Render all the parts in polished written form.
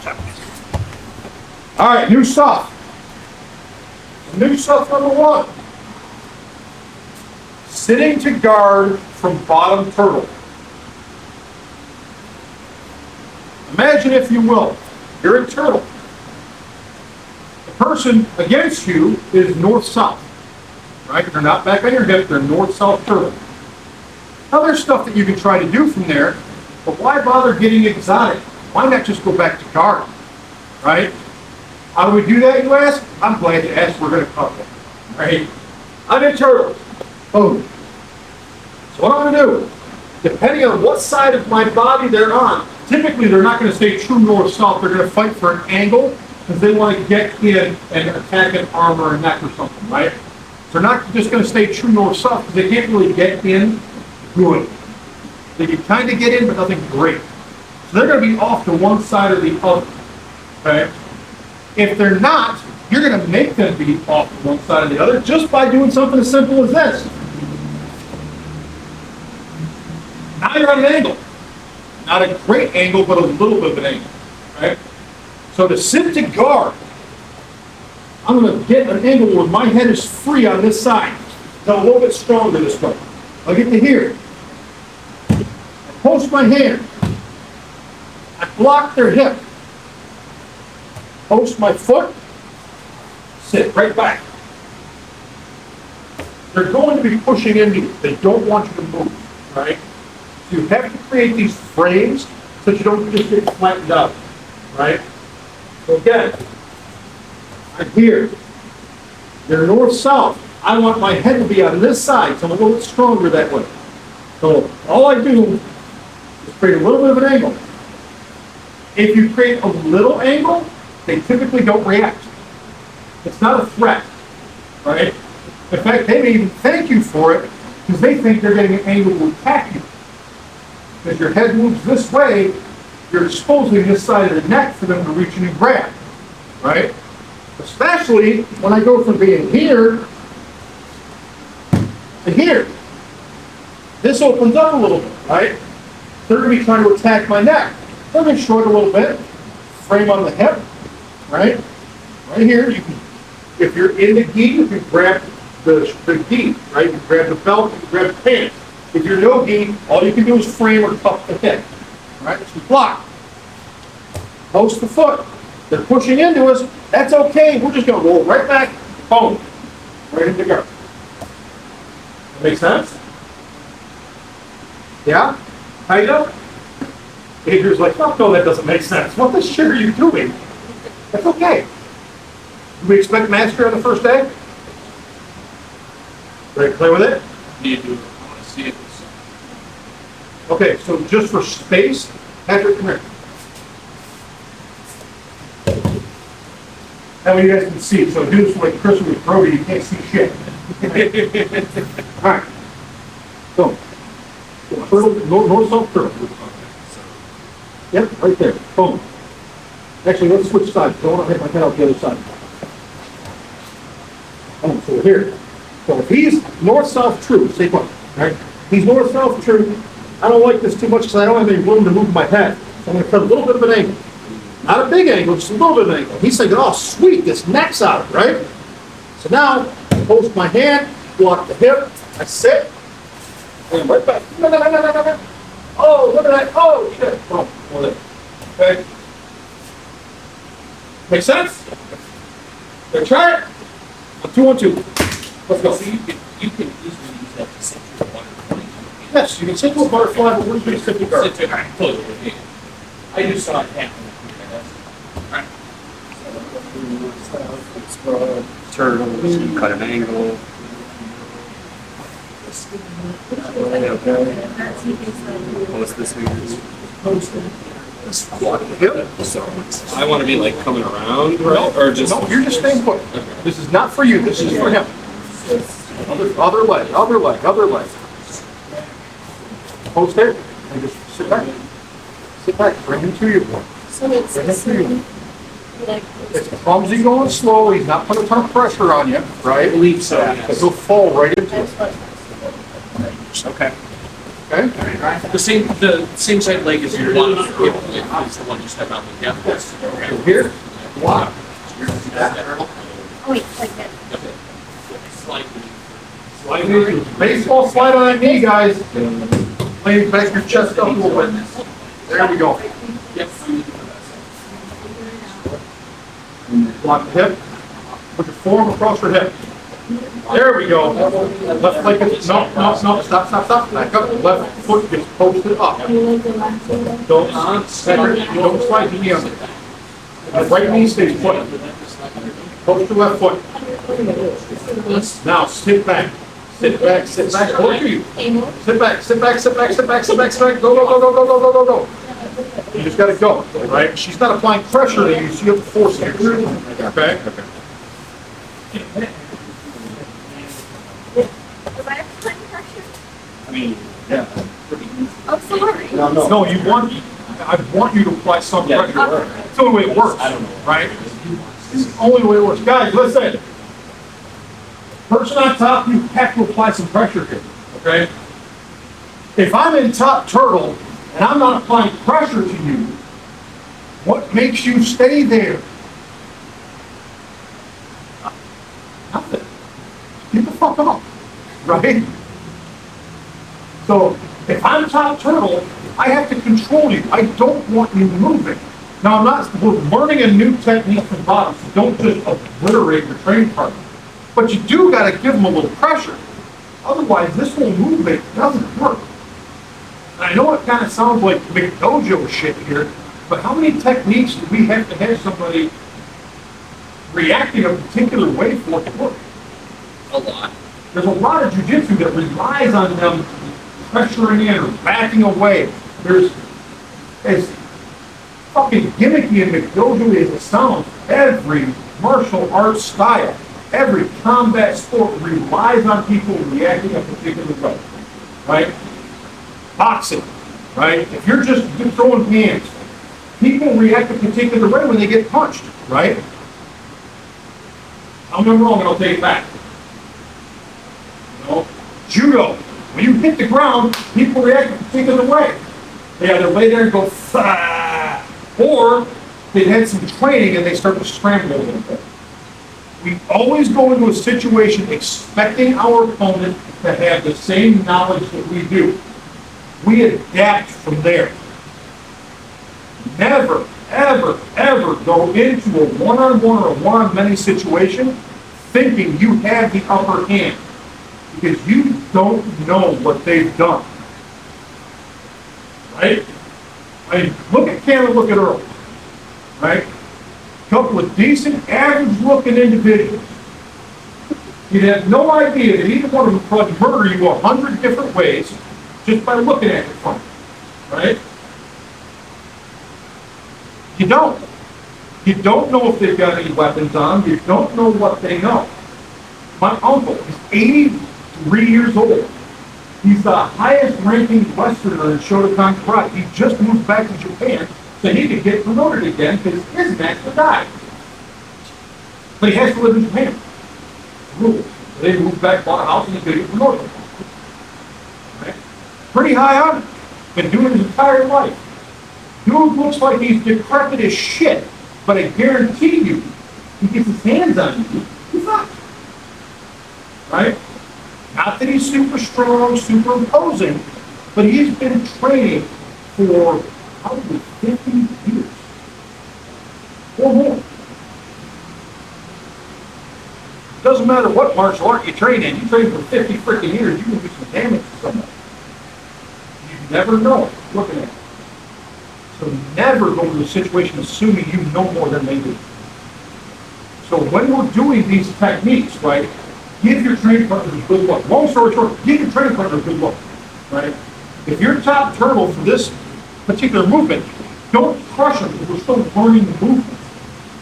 All right, new stuff. New stuff number one. Sitting to guard from bottom turtle. Imagine, if you will, you're a turtle. The person against you is north-south, right? They're not back on your hip, they're north-south turtle. Now there's stuff that you can try to do from there, but why bother getting exotic? Why not just go back to guard, right? How do we do that, you ask? I'm glad you asked. We're going to cover it, right? I'm in turtles. Boom. So what I'm going to do, depending on what side of my body they're on, typically they're not going to stay true north-south. They're going to fight for an angle because they want to get in and attack an arm or a neck or something, right? So they're not just going to stay true north-south because they can't really get in good. They can kind of get in, but nothing great. So they're going to be off to one side or the other, okay? If they're not, you're going to make them be off to one side or the other just by doing something as simple as this. Now you're at an angle. Not a great angle, but a little bit of an angle, right? So to sit to guard, I'm going to get an angle where my head is free on this side. So a little bit stronger this way. I'll get to here. I post my hand. I block their hip. Post my foot. Sit right back. They're going to be pushing into you. They don't want you to move, right? So you have to create these frames so that you don't just get flattened out, right? So again, I'm here. They're north-south. I want my head to be on this side, so I'm a little bit stronger that way. So all I do is create a little bit of an angle. If you create a little angle, they typically don't react. It's not a threat, right? In fact, they may even thank you for it because they think they're getting an angle to attack you. As your head moves this way, you're exposing this side of the neck for them to reach in and grab, right? Especially when I go from being here to here. This opens up a little bit, right? They're going to be trying to attack my neck. They're going to short a little bit, frame on the hip, right? Right here, you can, if you're in the gi, you can grab the gi, right? You can grab the belt, you can grab the pants. If you're no gi, all you can do is frame or cup the hip, right? So block. Post the foot. They're pushing into us. That's okay. We're just going to roll right back. Boom. Right into guard. Make sense? Yeah? Tight up? Adrian's like, oh, no, that doesn't make sense. What the shit are you doing? That's okay. Do we expect mastery on the first day? Ready to play with it? Need to. I want to see it. Okay, so just for space, Patrick, come here. That way you guys can see. So do this like Chris with Brody, you can't see shit. All right. So, turtle, north-south turtle. Yep, right there. Boom. Actually, let's switch sides. Don't want to hit my head out the other side. Boom. So we're here. So if he's north-south true, stay put. Right? He's north-south true. I don't like this too much because I don't have any room to move my head. So I'm going to cut a little bit of an angle. Not a big angle, just a little bit of an angle. He's thinking, oh, sweet, this neck's out, right? So now, I post my hand, block the hip, I sit, and right back. Oh, look at that. Oh, shit. Boom. Okay. Make sense? Gonna try it? 1, 2, 1, 2. Let's go. So you can easily use that to sit to a butterfly. Yes, you can sit to a butterfly, but we're going to sit to guard. Sit to, all right, totally with me. I just saw it happen. Alright. Turtles, you cut an angle. Post this weird. So I want to be like coming around, right? Or just No, you're just staying put. This is not for you, this is for him. Other leg, other leg, other leg. Post it, and just sit back. Sit back, bring him to you. So it's Bring him to you. like, It's clumsy going slow, he's not putting a ton of pressure on you, right? I believe so, yes. Because he'll fall right into it. that's what. okay. Okay? The same side leg as your block hip is the one you step out with. Yeah. Yes. Here, block. Oh, wait, like that. Slightly. Baseball slide on that knee, guys. Lay back your chest up a little bit. There we go. Yep. Block the hip. Put your forearm across your hip. There we go. Left leg gets, no, stop. Back up. Left foot gets posted up. Don't slide the knee on it. The right knee stays put. Post your left foot. Now sit back. Sit back. Both of you. Sit back. Go. You just gotta go, right? She's not applying pressure to you, so you have to force it. Okay? Was I applying pressure? I mean, yeah. Oh, sorry. No, I want you to apply some pressure. It's the only way it works, right? It's the only way it works. Guys, listen. Person on top, you have to apply some pressure here, okay? If I'm in top turtle and I'm not applying pressure to you, what makes you stay there? Nothing. Get the fuck up, right? So if I'm top turtle, I have to control you. I don't want you moving. Now we're learning a new technique from bottom, so don't just obliterate your training partner. But you do got to give them a little pressure. Otherwise, this whole movement doesn't work. And I know it kind of sounds like McDojo shit here, but how many techniques do we have to have somebody reacting a particular way for it to work? A lot. There's a lot of jujitsu that relies on them pressuring in or backing away. There's, as fucking gimmicky and McDojo as it sounds, every martial arts style, every combat sport relies on people reacting a particular way, right? Boxing, right? If you're just throwing hands, people react a particular way when they get punched, right? I'm wrong and I'll take it back. You know? Judo, when you hit the ground, people react a particular way. They either lay there and go, "Fah," or they've had some training and they start to scramble a little bit. We always go into a situation expecting our opponent to have the same knowledge that we do. We adapt from there. Never, ever, ever go into a one-on-one or a one-on-many situation thinking you have the upper hand, because you don't know what they've done. Right? I mean, look at Cameron, look at Earl. Right? Couple of decent, average-looking individuals. You'd have no idea that either one of them could murder you 100 different ways just by looking at your phone, right? You don't. You don't know if they've got any weapons on. You don't know what they know. My uncle is 83 years old. He's the highest-ranking Westerner in Shotokan Karate. He just moved back to Japan so he could get promoted again because his master died. But he has to live in Japan. Rules. They moved back, bought a house, and he could get promoted. Right? Pretty high on it. Been doing it his entire life. Dude looks like he's decrepit as shit, but I guarantee you, he gets his hands on you, he's up. Right? Not that he's super strong, super imposing, but he's been training for probably 50 years or more. Doesn't matter what martial art you train in, you train for 50 freaking years, you can do some damage to somebody. You never know looking at it. So never go into a situation assuming you know more than they do. So when we're doing these techniques, right, give your training partner a good look. Long story short, give your training partner a good look, right? If you're top turtle for this particular movement, don't crush them because we're still learning the movement.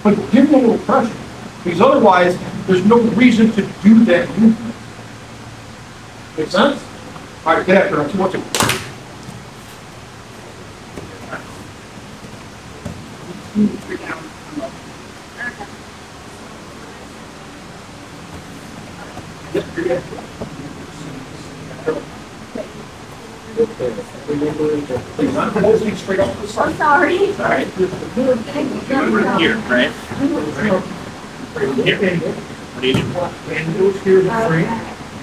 But give them a little pressure, because otherwise, there's no reason to do that movement. Make sense? All right, get after it. What's it? Please, I'm holding straight up to the I'm side. sorry. All right. Here, right? Here. What do you do? And goes here the frame.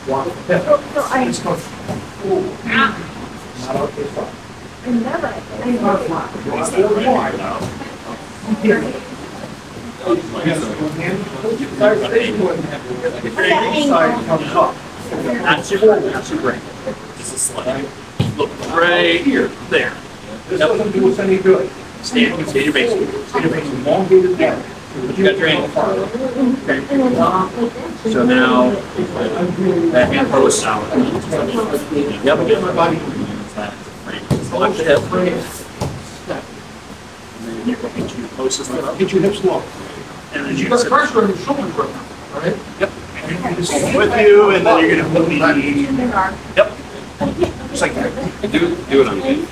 Walk the hip. So I This goes forward. Not out this side. never. Not flat. Walk forward wide. Here. Yes, one hand. Side comes up. Not super, not super. Just a slide. Look right here, there. This doesn't do us any good. Stand your base. Stand your base. Elongated down. You got your ankle. Okay. So now, that hand throw is solid. Yep. Get my body. Select the hip. And then you're going to closest leg up. Get your hips low. And then You you got sit. pressure on your shoulders right now, all right? Yep. With you, and then you're gonna move back. Yep. Just like that. Do it on me.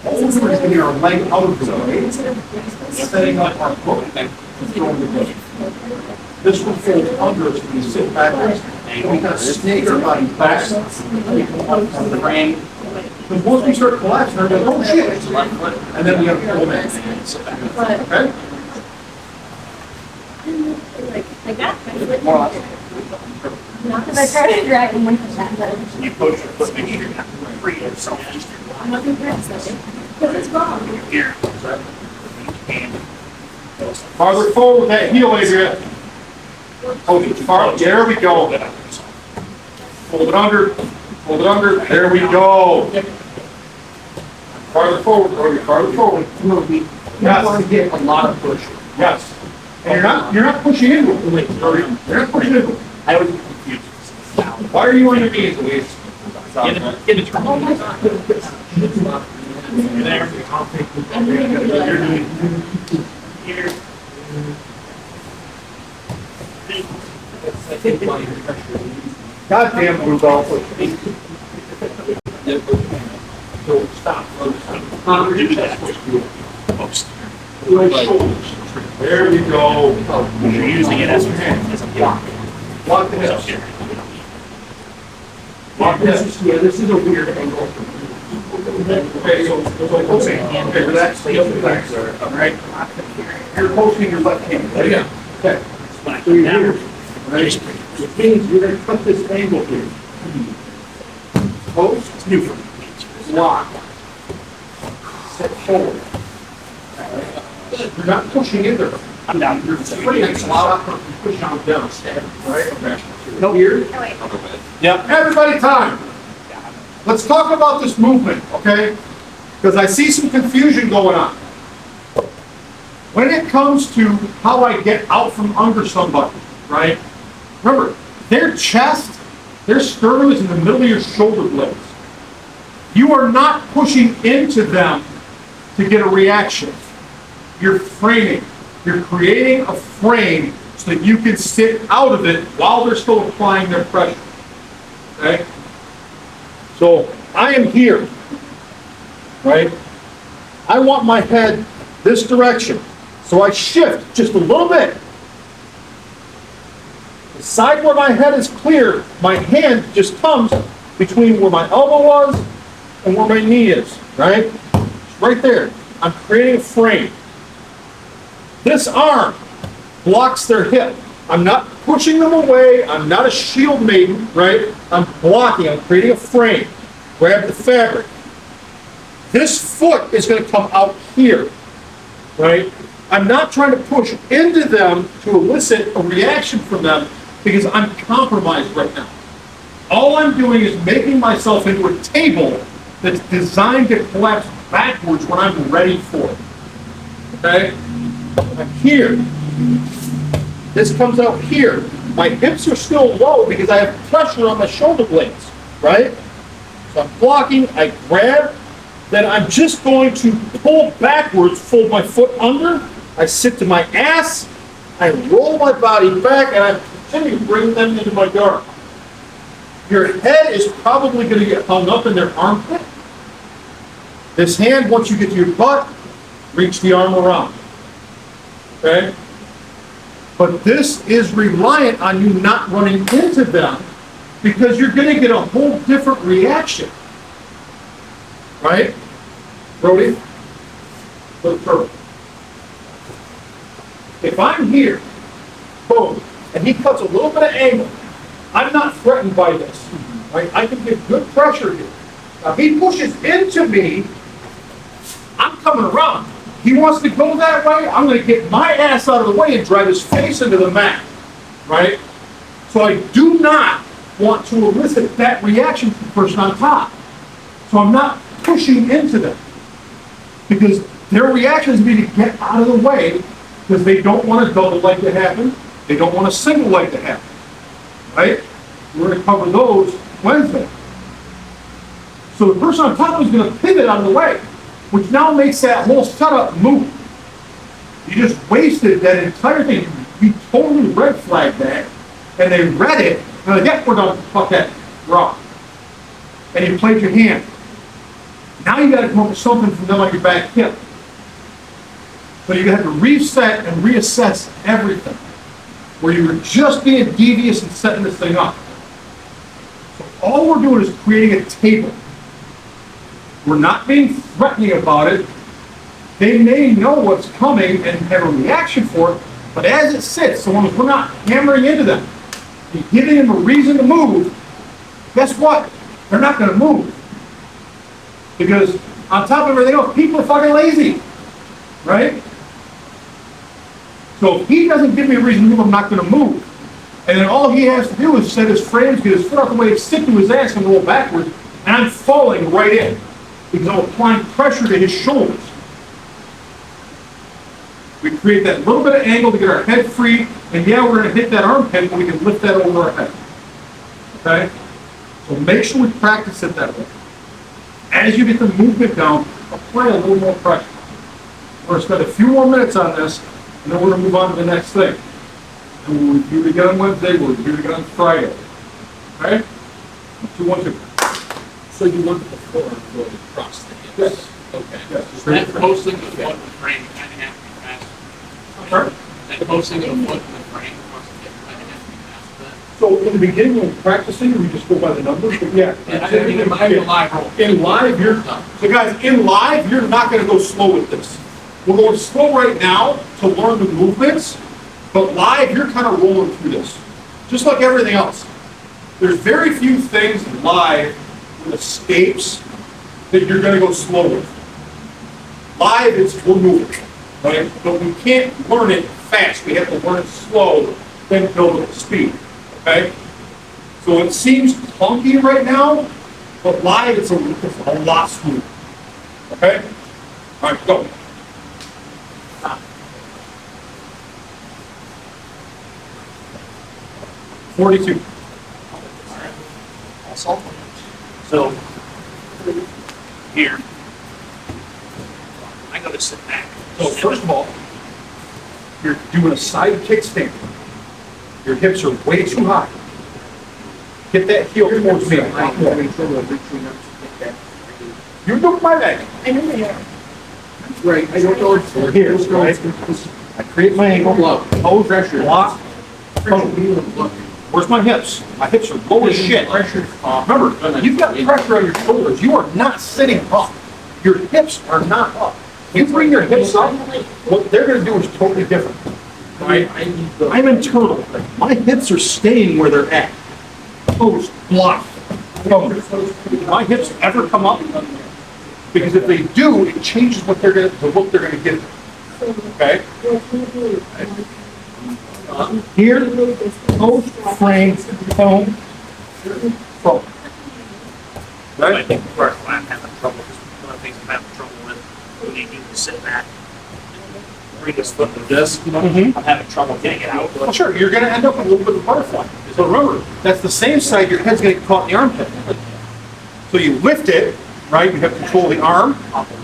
All we're doing is getting our leg out of the way, setting up our foot and throwing the weight. This will fold under us when you sit backwards, and we kind of snake our body back. On the brain. Because once we start collapsing, we're like, oh shit. And then we have to pull in. Okay? Like that? Not because I tried to drag him with that, but You push your foot, make sure you're not free yourself. I'm not going to press that. Because it's wrong. Here. Farther forward with that heel, Adrian. Hold it far, there we go. Hold it under, there we go. Farther forward, Brody, farther forward. Yes. want to get a lot of push. Yes. And you're not pushing into it, Brody. You're not pushing into it. I was confused. Why are you on your knees, Louise? Get it. Oh my God. You're there. I'm really good. Here. Goddamn blue ball. So stop. Do that. Post. Right shoulders. There we go. You're using it as a block. Block the So hips. here. Block the hips. Yeah, this is a weird angle. Okay, okay, relax, relax, all right? You're posting your left hand. There you go. Okay. When I So come you're down, here, right? Which means you're gonna cut this angle here. Post, it's new for me. lock. Set forward. You're not pushing in there. I'm down. You're free and stop her from pushing you down. Right? Okay. No, here. Oh, wait. Yep. Everybody time. Let's talk about this movement, okay? Because I see some confusion going on. When it comes to how I get out from under somebody, right? Remember, their chest, their sternum is in the middle of your shoulder blades. You are not pushing into them to get a reaction. You're framing. You're creating a frame so that you can sit out of it while they're still applying their pressure. Okay? So I am here, right? I want my head this direction. So I shift just a little bit. The side where my head is clear, my hand just comes between where my elbow was and where my knee is, right? It's right there. I'm creating a frame. This arm blocks their hip. I'm not pushing them away. I'm not a shield maiden, right? I'm blocking. I'm creating a frame. Grab the fabric. This foot is going to come out here, right? I'm not trying to push into them to elicit a reaction from them because I'm compromised right now. All I'm doing is making myself into a table that's designed to collapse backwards when I'm ready for it. Okay? I'm here. This comes out here. My hips are still low because I have pressure on my shoulder blades, right? So I'm blocking, I grab, then I'm just going to pull backwards, fold my foot under, I sit to my ass, I roll my body back, and I continue to bring them into my guard. Your head is probably going to get hung up in their armpit. This hand, once you get to your butt, reach the arm around. Okay? But this is reliant on you not running into them because you're going to get a whole different reaction. right? Brody, for the turtle. If I'm here, boom, and he cuts a little bit of angle, I'm not threatened by this, right? I can get good pressure here. Now, if he pushes into me, I'm coming around. He wants to go that way, I'm gonna get my ass out of the way and drive his face into the mat, right? So I do not want to elicit that reaction from the person on top. So I'm not pushing into them. Because their reaction is to be to get out of the way because they don't want a double leg to happen. They don't want a single leg to happen. Right? We're going to cover those Wednesday. So the person on top is going to pivot out of the way, which now makes that whole setup move. You just wasted that entire thing. You totally red flagged that, and they read it, and they're like, yeah, we're done. Fuck that. Wrong. And you played your hand. Now you got to come up with something from them on your back hip. So you have to reset and reassess everything. Where you were just being devious and setting this thing up. So all we're doing is creating a table. We're not being threatening about it. They may know what's coming and have a reaction for it, but as it sits, so long as we're not hammering into them, and giving them a reason to move, guess what? They're not going to move. Because on top of everything else, people are fucking lazy, right? So if he doesn't give me a reason to move, I'm not going to move. And then all he has to do is set his frames, get his foot out the way, stick to his ass, and roll backwards, and I'm falling right in because I'm applying pressure to his shoulders. We create that little bit of angle to get our head free, and yeah, we're going to hit that armpit, but we can lift that over our head. Okay? So make sure we practice it that way. As you get the movement down, apply a little more pressure. We're going to spend a few more minutes on this, and then we're going to move on to the next thing. And we'll review it again on Wednesday, we'll review it again on Friday. Okay? 2, 1, 2. So you want the forearm going across the hips? Yes. Okay. Yes. That posting of the foot in the frame kind of have to be fast. Sorry? That posting of the foot in the frame across the hip kind of have to be fast. So in the beginning, when we're practicing, we just go by the numbers, but yeah. And I mean, in live roll. In live, so guys, in live, you're not gonna go slow with this. We're going slow right now to learn the movements, but live, you're kind of rolling through this. Just like everything else. There's very few things live with escapes that you're gonna go slow with. Live, we're moving, right? But we can't learn it fast. We have to learn it slow, then build up the speed, okay? So it seems clunky right now, but live, it's a lot smoother, okay? All right, go. 42. So, here, I go to sit back. So first of all, you're doing a side kickstand. Your hips are way too high. Get that heel towards me. You're doing my leg. I know they are. Right, I don't know if We're here, right? I create my angle. Hold pressure. Block. Where's my hips? My hips are low as shit. Remember, you've got pressure on your shoulders. You are not sitting up. Your hips are not up. You bring your hips up, what they're gonna do is totally different. Right? I'm internal. My hips are staying where they're at. Toes blocked. My hips ever come up? Because if they do, it changes what they're gonna, the look they're gonna get. Okay? Here, toes, frame, foam, foam. I Right? think where I'm having trouble, because one of the things I'm having trouble with, when you do the sit back, bring this foot to this, Mhm. I'm having trouble getting it out. Well, sure, you're gonna end up with a little bit of butterfly. So remember, that's the same side your head's gonna get caught in the armpit. So you lift it, right? You have control of the arm.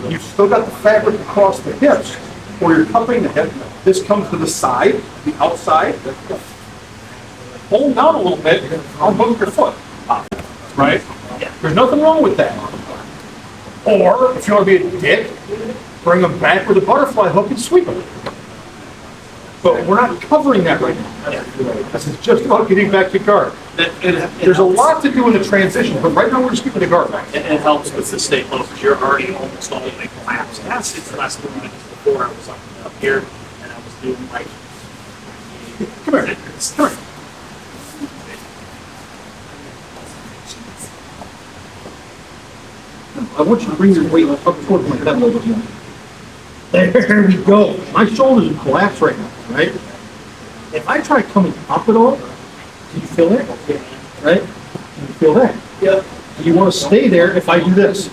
You've still got the fabric across the hips, or you're cupping the hip. This comes to the side, the outside. Hold down a little bit, I'll move your foot. Right? There's nothing wrong with that. Or, if you want to be a dick, bring them back with a butterfly hook and sweep them. But we're not covering that right now. This is just about getting back to guard. There's a lot to do in the transition, but right now we're just keeping the guard back. It helps with the state low because you're already almost all the way collapsed. Yes, it's less than minutes before I was up here and I was doing like. Come here. Come here. I want you to bring your weight up towards my belly. There we go. My shoulders are collapsed right now, right? If I try coming up at all, can you feel that? Right? Can you feel that? Yep. You want to stay there if I do this.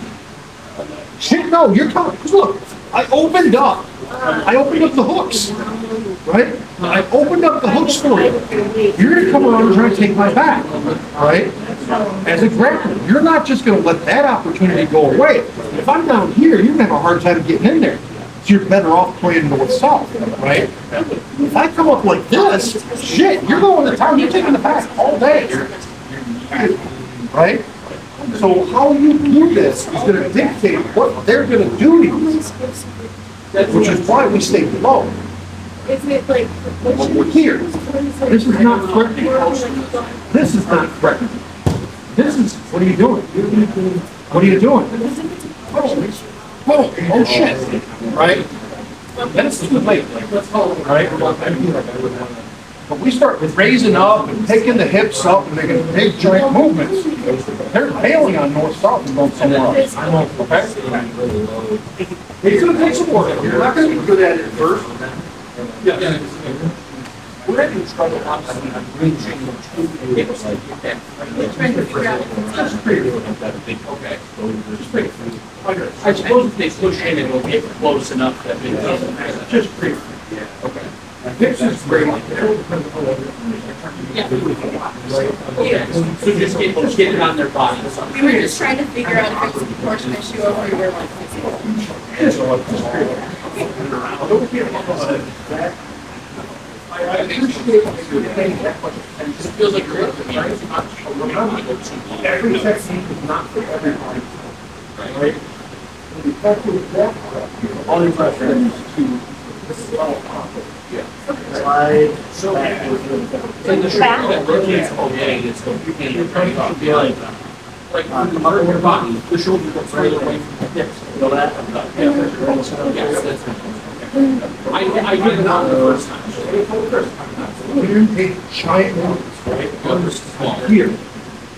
Shit, no, you're coming. Because look, I opened up. I opened up the hooks. Right? I opened up the hooks for you. You're going to come around and try to take my back. Right? As a grappler, you're not just going to let that opportunity go away. If I'm down here, you're going to have a hard time getting in there. So you're better off playing north-south, right? If I come up like this, shit, you're going to town, you're taking the back all day. Right? So how you do this is going to dictate what they're going to do to you, which is why we stay below. Is it like? We're here. This is not threatening. This is not threatening. This is, what are you doing? What are you doing? Oh shit. Right? That's too late. Right? But we start raising up and taking the hips up and making big giant movements. They're bailing on north-south and going somewhere else. Okay? It's gonna take some work. You're not gonna be good at it first. Yeah. We're having trouble obviously reaching the hips like that. We're trying to figure out just pretty. Okay. Just pretty. I suppose if they push in, it will get close enough that it doesn't matter. Just pretty. Okay. Hips is great. Yeah, so just get it on their body. We were just trying to figure out if it was a proportion issue or we were like. I appreciate you paying that much attention. It feels like you're to me. Every technique is not for everybody. Right? When you talk with that, all these references to this is all possible. Slide. So, in the shoulder that rotates okay, it's the you're trying to be like come up your body, the shoulder goes further away from the hips. Feel that? Yes, that's I did it on the first time. We're going to take giant movements, right? Here.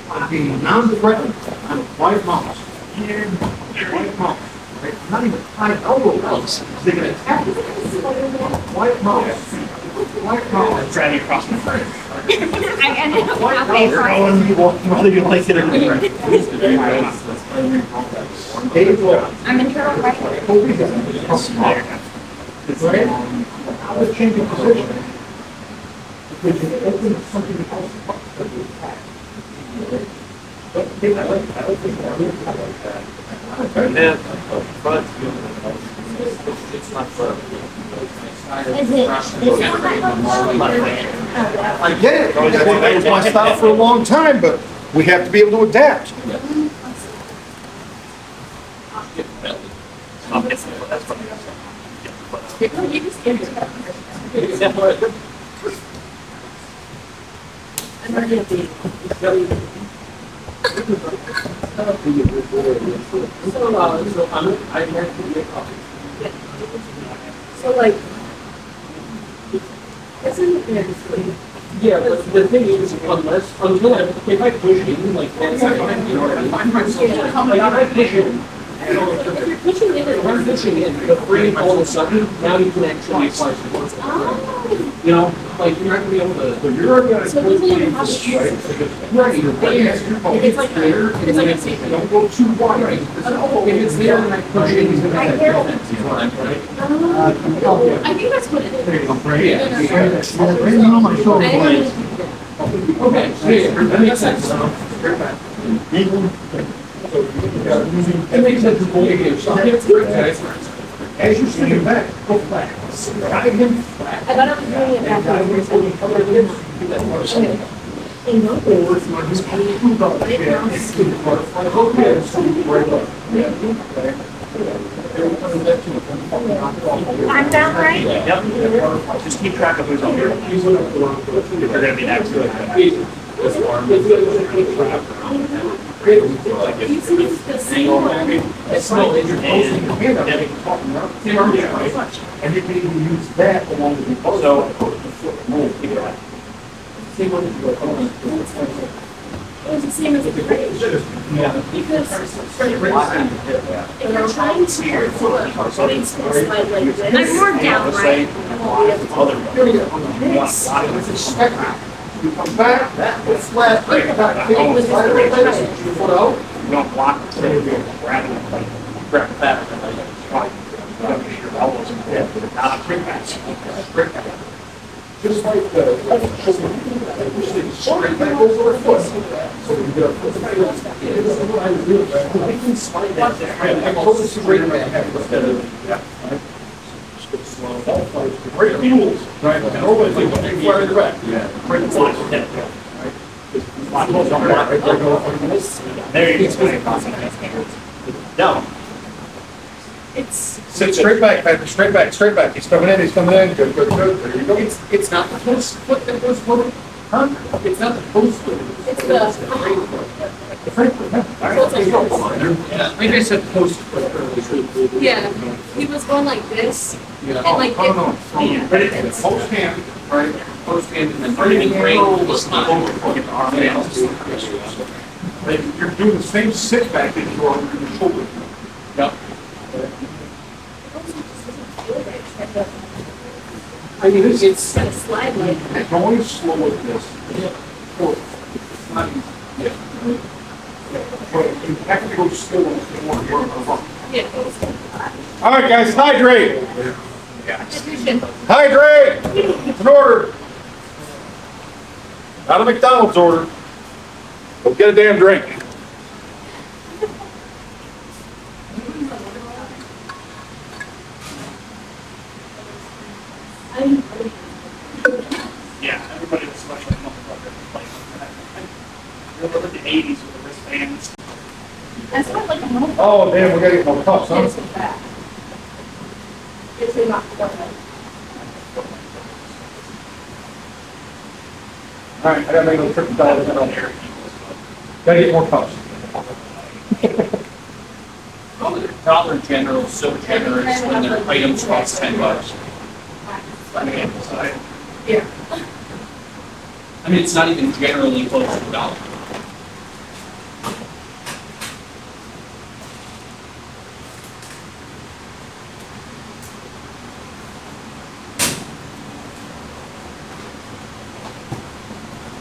I'm being non-threatening. I'm a quiet mouse. Quiet mouse. Right? I'm not even high elbow mouse. They can attack you. Quiet mouse. Quiet mouse. I'm driving across my front. I ended up Quiet halfway mouse. Whether you like it or not. I'm in trouble right. Right? Now we're changing position. Because you open something else up for the attack. Is it? I get it. That was my style for a long time, but we have to be able to adapt. So like, isn't it? Yeah, but the thing is, until if I push in, like, that's not fine, you know, I find myself, like, I push in. If you're pushing in, If I'm pushing in, the frame all of a sudden, now you can actually apply some force. You know, like, you're not gonna be able to, you're already on a so it doesn't even have to shoot. right, It's like there, it's like a safety, don't go too wide. If it's there, then I push in, he's gonna I have hear to it. get that. I think that's what it is. On my shoulder blades. Okay, yeah, that makes sense. It makes sense to believe you. As you're sitting back, go flat. Guide him flat. I thought I was doing it backwards. You know, Or if you want to just move up the chair, it's good. I'm down right? Yep. Just keep track of who's on here. If you're gonna be next to it. It's still in your hand. And you can even use that along with the post. So. It was the same as the bridge. Because if you're trying to flip, it's gonna slide like this. I'm more down right. You come back, it's flat, you got to slide it like this, you put out. You don't block it, so you're grabbing it, like, grab it back, and then you try. Your elbows in the head, but it's not a trick match. Just like the, straight back over the foot. So you get a foot. We can slide that there. I told you straight back. Great mules, right? And always like, don't you fly the back. Break the block, yeah. There you go. No. It's, Sit straight back, Patrick, straight back, straight back. He's coming in, good, good, good. There you go. It's not the post foot that goes forward. Huh? It's not the post foot. it's the, Maybe I said post foot earlier. yeah, he was going like this, and like, Oh, no, no. But it's Post hand, right? Post hand and then. Everything great. You're doing the same sit back that you are with your shoulder. Yep. I mean, it's it's gonna slide like, going slow with this. It's not easy. But you have to go slow if you want to work around. yeah. All right, guys, hydrate. Hydration. Hydrate. It's an order. Not a McDonald's order. Go get a damn drink. Yeah, everybody was like, motherfucker, like, you look at the 80s with the wristbands. That's not like a mobile. Oh, damn, we gotta get more cups, huh? It's back. It's not going. All right, I gotta make a trip to Dollar General. Gotta get more cups. Dollar General is so generous when their items cost $10. Yeah. I mean, it's not even generally close to $1.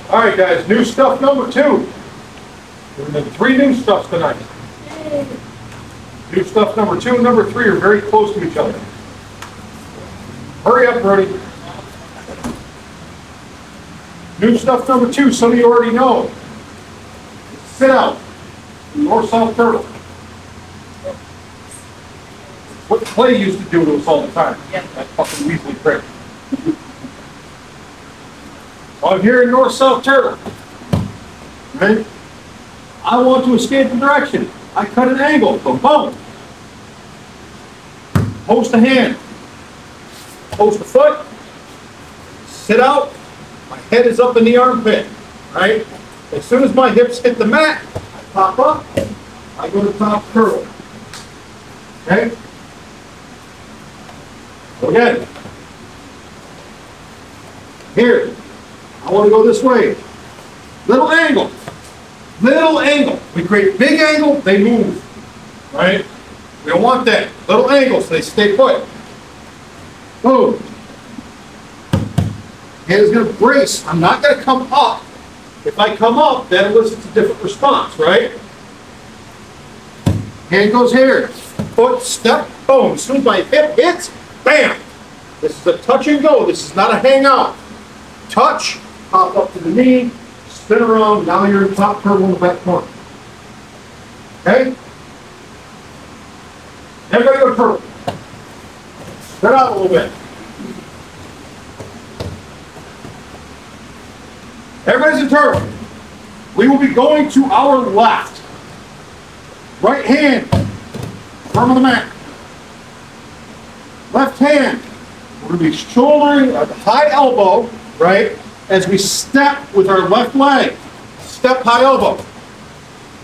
All right, guys, new stuff number 2. We're gonna do 3 new stuffs tonight. New stuff number 2 and number 3 are very close to each other. Hurry up, Brody. New stuff number 2, some of you already know. Sit out. North-south turtle. What Clay used to do to us all the time. That fucking Weasley prick. I'm here in north-south turtle. Right? I want to escape the direction. I cut an angle. Boom, boom. Post a hand. Post a foot. Sit out. My head is up in the armpit. Right? As soon as my hips hit the mat, I pop up. I go to top turtle. Okay? Again. Here. I want to go this way. Little angle. Little angle. We create big angle, they move. Right? We don't want that. Little angles, they stay put. Boom. Head is going to brace. I'm not going to come up. If I come up, that elicits a different response, right? Hand goes here. Foot, step, boom. As soon as my hip hits, bam. This is a touch and go. This is not a hang out. Touch, pop up to the knee, spin around. Now you're in top turtle in the back corner. Okay? Everybody go turtle. Spread out a little bit. Everybody's a turtle. We will be going to our left. Right hand, firm on the mat. Left hand, we're gonna be shouldering at the high elbow, right? As we step with our left leg. Step high elbow.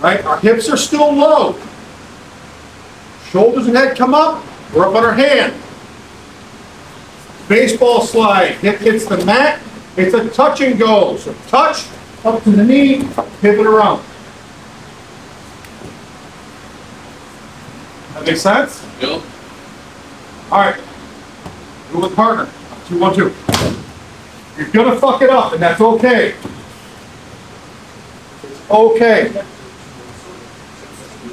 Right? Our hips are still low. Shoulders and head come up. We're up on our hand. Baseball slide. Hip hits the mat. It's a touch and go. So touch, up to the knee, pivot around. That makes sense? Yep. All right. Do it with partner. 2, 1, 2. You're gonna fuck it up, and that's okay. It's okay.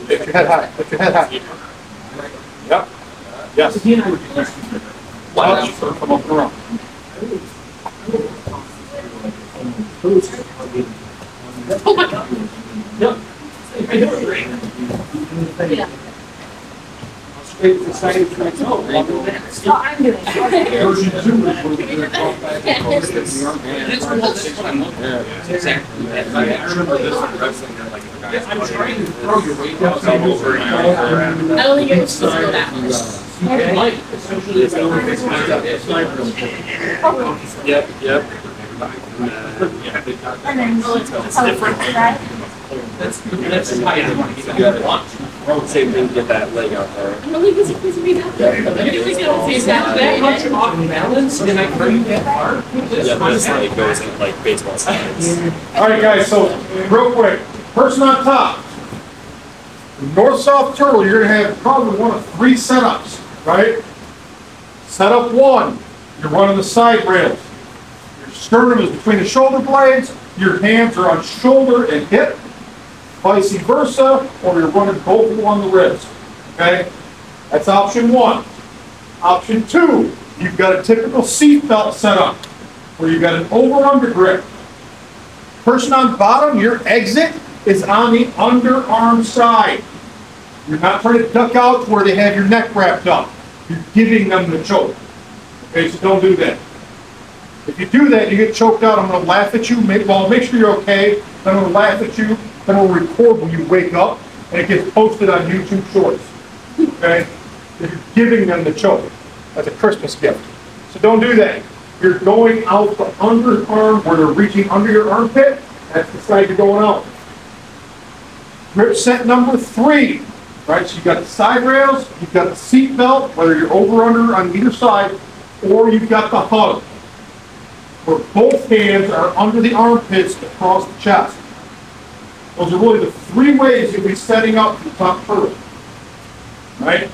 Lift your head high. Lift your head high. Yep. Yes. Watch. Come up and around. Oh my God. Yep. Yeah. Straight to side, straight to So I'm doing it. Version 2 is where we're gonna talk back and forth. That's what I'm looking at. Exactly. I remember this in wrestling, that like the guys. I'm trying to throw your weight down. I don't think it's supposed to go that much. It might, essentially, it's over. Yep, yep. And then it's different, right? That's how you want to get that lunch. Same thing, get that leg out there. I don't think it's supposed to be that big. I think it's gonna say That much off balance, and I bring that hard. Yeah, this like goes in like baseball sides. All right, guys, so real quick, person on top. North-south turtle, you're gonna have probably one of 3 setups, right? Setup 1, you're running the side rails. Your sternum is between the shoulder blades, your hands are on shoulder and hip, vice versa, or you're running both along the wrist, okay? That's option 1. Option 2, you've got a typical seat belt setup, where you've got an over-under grip. Person on bottom, your exit is on the underarm side. You're not trying to duck out to where they have your neck wrapped up. You're giving them the choke. Okay, so don't do that. If you do that, you get choked out, I'm gonna laugh at you, make sure you're okay, then I'm gonna laugh at you, then we'll record when you wake up, and it gets posted on YouTube Shorts. Okay? You're giving them the choke. That's a Christmas gift. So don't do that. You're going out the underarm where they're reaching under your armpit, that's the side you're going out. Grip set number 3, right? So you've got the side rails, you've got the seat belt, whether you're over or under on either side, or you've got the hug, where both hands are under the armpits across the chest. Those are really the 3 ways you'll be setting up the top turtle, right?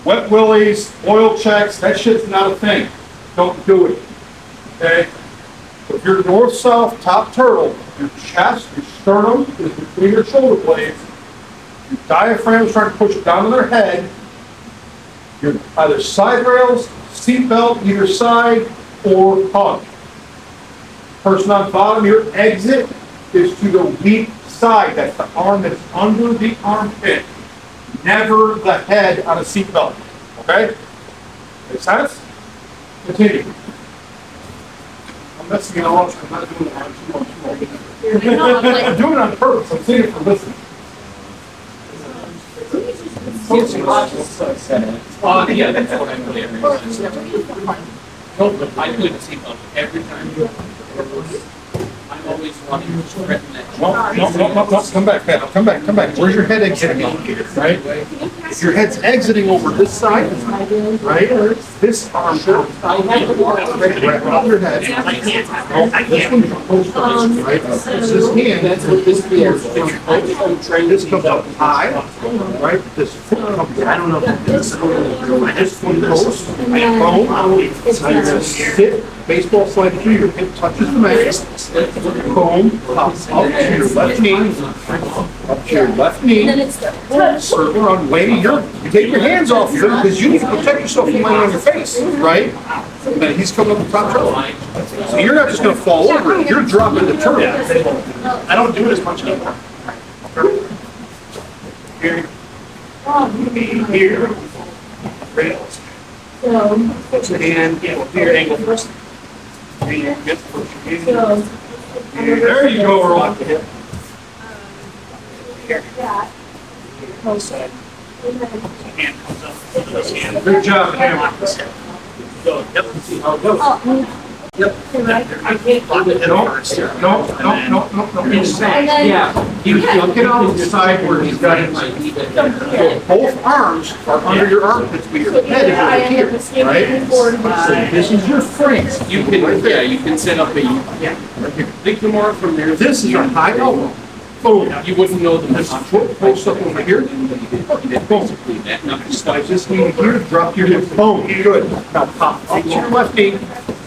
Wet willies, oil checks, that shit's not a thing. Don't do it, okay? So if you're north-south top turtle, your chest, your sternum is between your shoulder blades, your diaphragm is trying to push down to their head, your either side rails, seat belt, either side, or hug. Person on bottom, your exit is to the weak side. That's the arm that's under the armpit. Never the head on a seat belt. Okay? Make sense? Continue. I'm messing it all up. I'm not doing it on too much. I'm doing it on purpose. I'm saying it for listening. Yeah, that's what I'm doing. No, but I do the same thing every time. I'm always wanting to threaten that. No, come back, Pat, come back. Where's your head exiting? Right? If your head's exiting over this side, right? This arm, right above your head. No, this one's supposed to, right? It's this hand, that's what this is. This comes up high, right? This foot comes, I don't know. This one goes, boom. So you're gonna sit, baseball slide through, your hip touches the mat. Boom, pops up to your left knee, up to your left knee. Then it's the touch. Circle around, lady, you take your hands off of him because you need to protect yourself from laying on your face, right? And then he's coming up the top turtle. So you're not just gonna fall over, you're dropping the turtle. I don't do it as much anymore. Here, here, rails. So, Push the hand, Yeah, we'll do your angle first. so. there you go, Earl. That. Outside. And then, Hand comes up to this hand. Good job, Pam. So, yep, see how it goes. oh, Yep. I can't find it at No, first. no, no, no, no, no. It's And then- yeah. Look it on the side where he's got it. So both arms are under your armpits, but your head is I over end here, up escaping right? forward. So this is your frame. You can, yeah, you can set up a, yeah. Think more from there. This is your high elbow. Boom. You wouldn't know the This foot post up over here. Boom. Slide this knee here, drop your hip. Boom. Good. Now pop up to your left knee.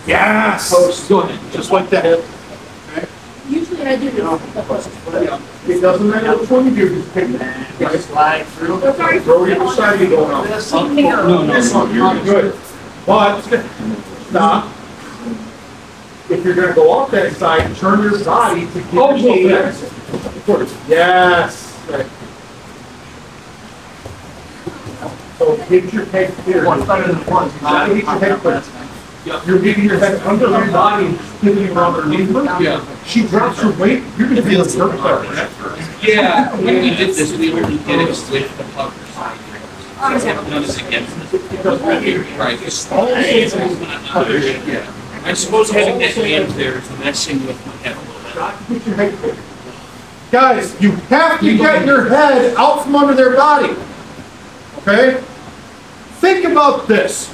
Yes. Good. Just like that. Usually I do this. It doesn't matter which one you do, just pick that. Right. Slide through. So sorry. Throw your side you going on. This one's not good. But, stop. If you're gonna go off that side, turn your body to get yourself back. Yes. Right. So get your head clear. One's better than one. Get your head clear. You're getting your head under your body and spinning around underneath her. Yeah. She drops her weight, you're gonna feel the nerve there. Yeah, when we did this, we only did it with the pucker side. Notice against this. Right. Yeah. I suppose having that hand there is messing with my head a little bit. Get your head clear. Guys, you have to get your head out from under their body. Okay? Think about this.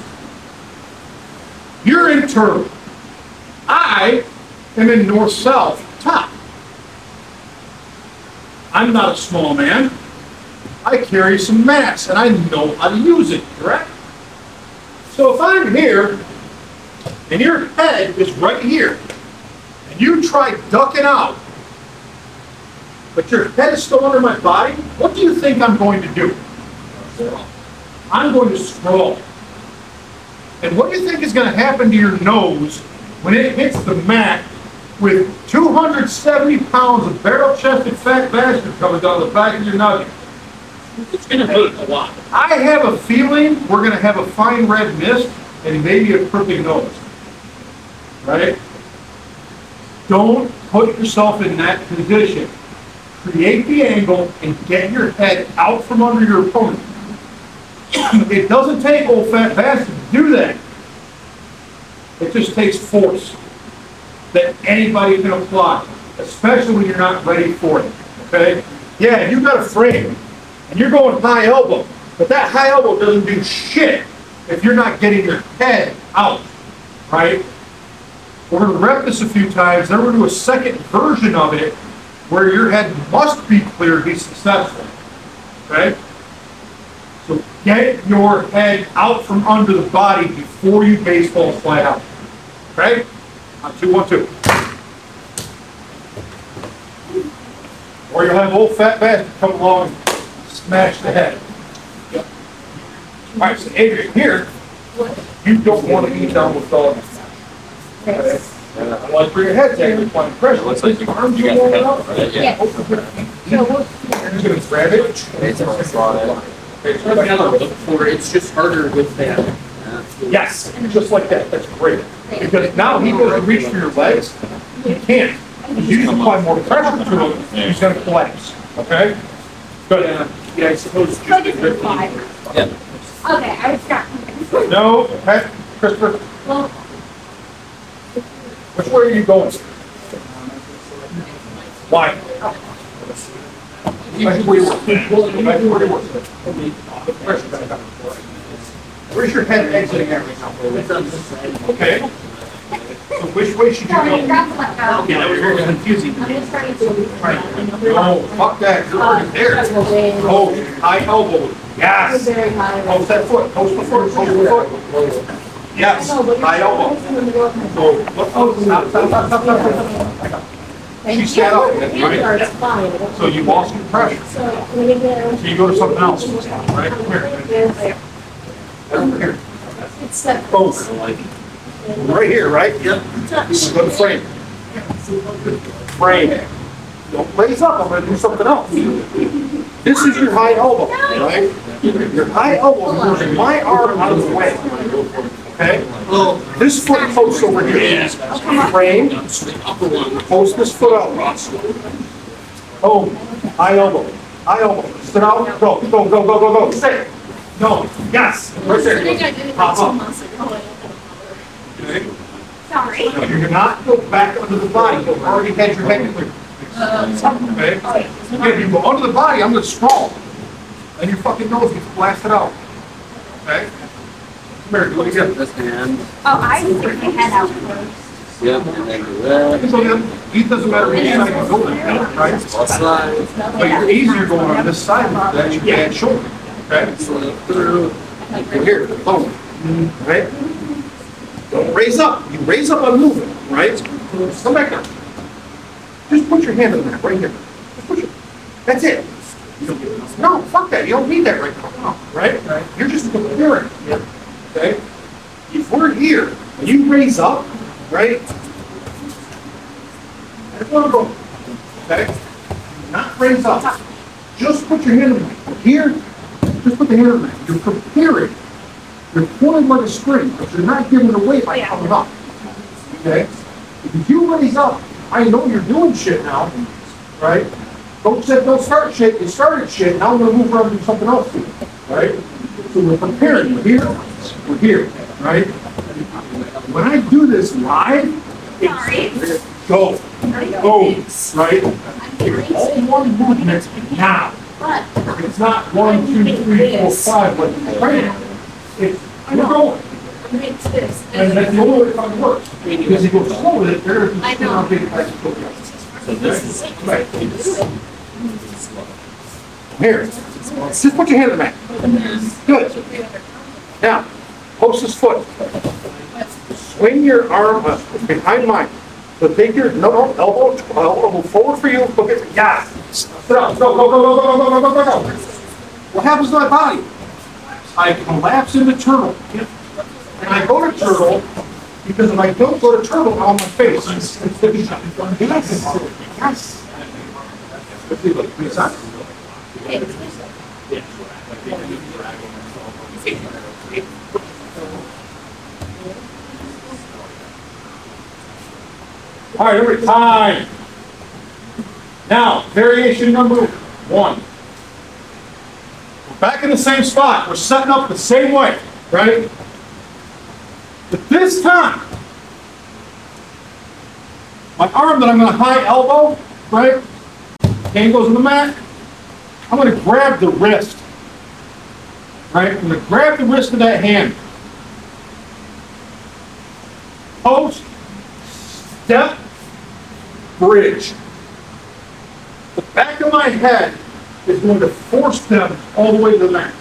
You're in turtle. I am in north-south top. I'm not a small man. I carry some mass and I know how to use it, correct? So if I'm here and your head is right here and you try ducking out, but your head is still under my body, what do you think I'm going to do? I'm going to scroll. And what do you think is going to happen to your nose when it hits the mat with 270 pounds of barrel-chested fat bastard coming down the back of your nugget? It's gonna hurt a lot. I have a feeling we're going to have a fine red mist and maybe a crooked nose. Right? Don't put yourself in that position. Create the angle and get your head out from under your opponent. It doesn't take old fat bastard to do that. It just takes force that anybody can apply, especially when you're not ready for it, okay? Yeah, you got a frame, and you're going high elbow, but that high elbow doesn't do shit if you're not getting your head out, right? We're gonna rep this a few times, then we're gonna do a second version of it where your head must be clear to be successful, okay? So get your head out from under the body before you baseball flat out. Okay? On 2, 1, 2. Or you'll have old fat bastard come along and smash the head. Yep. All right, so Adrian, here, you don't want to be down with dog. Okay? Well, for your head, you're applying pressure. Looks like your arms are going up. Yes. So we'll, You're going to grab it. I've got to look for it. It's just harder with that. Yes, just like that. That's great. Because now he goes to reach for your legs, he can't. You just apply more pressure to him, he's gonna collapse, okay? Good. Yeah, I suppose so just this is 5. Yeah. Okay, I was got. No, okay, Christopher, Well, which way are you going? Why? Right where you work. Right where you work. The pressure back up. Where's your head exiting at right now? Okay. So which way should you sorry, go? that's what, Okay, that was very confusing. I'm just trying to. No, fuck that, you're already there. Oh, high elbow, yes. Very high. Post that foot, post the foot, post the foot. Yes, high elbow. So, look, oh, stop, stop, stop, stop, stop. She sat up, right? It's fine. So you lost your pressure. So, when you get. So you go to something else, right? Come here. Over here. It's the. Boom. Right here, right? Yep. Go to the frame. Frame. Don't raise up, I'm gonna do something else. This is your high elbow, right? Your high elbow moves my arm out of the way. Okay? This foot posts over here. Frame, post this foot out. Boom, high elbow. I elbow. Sit out, go, go, go, go, go, go, stay. No, yes, right I think there. I did it Pop like 2 up. months ago. Okay? Sorry. Now, you cannot go back under the body, you've already had your head clear. Okay? If you go under the body, I'm gonna sprawl. And your fucking nose gets blasted out. Okay? Come here, do it again. This hand. Oh, I stick my head out first. Yep, and then do that. So then, it doesn't matter which side you go in, right? Left side. But you're easier going on this side because that's your bad shoulder. Okay? Slip through. Here, boom. Right? Don't raise up. You raise up on moving, right? Come back down. Just put your hand on that, right here. Just push it. That's it. No, fuck that. You don't need that right now. No, right? You're just preparing. Okay? If we're here, when you raise up, right? That's what I'm going. Okay? Not raise up. Just put your hand on that. Here, just put the hand on that. You're preparing. You're pulling like a string, but you're not giving it away by coming up. Okay? If you raise up, I know you're doing shit now, right? Coach said don't start shit, you started shit, now I'm gonna move around and do something else, right? So we're preparing, we're here, right? When I do this live, Sorry. it's go, boom, right? It's all one movement now. But It's not 1, 2, 3, 4, 5, like the trainer. It's, we're going. it's this. And that's the only way it fucking works. Because if you go slow with it, they're I just know. not big guys. So this is. Right. Here, just put your hand on the mat. Good. Now, post this foot. Swing your arm behind mine. So take your, no, elbow forward for you. Look at, yeah. Sit up, go, go, go, go, go, go, go, go, go. What happens to my body? I collapse into turtle. And I go to turtle, because if I don't go to turtle, I'm on my face. Yes. Yes. Let's see, look, please, huh? All right, every time. Now, variation number 1. We're back in the same spot. We're setting up the same way, right? But this time, my arm that I'm going to high elbow, right? Hand goes in the mat. I'm going to grab the wrist, right? I'm going to grab the wrist of that hand. Post, step, bridge. The back of my head is going to force them all the way to the mat.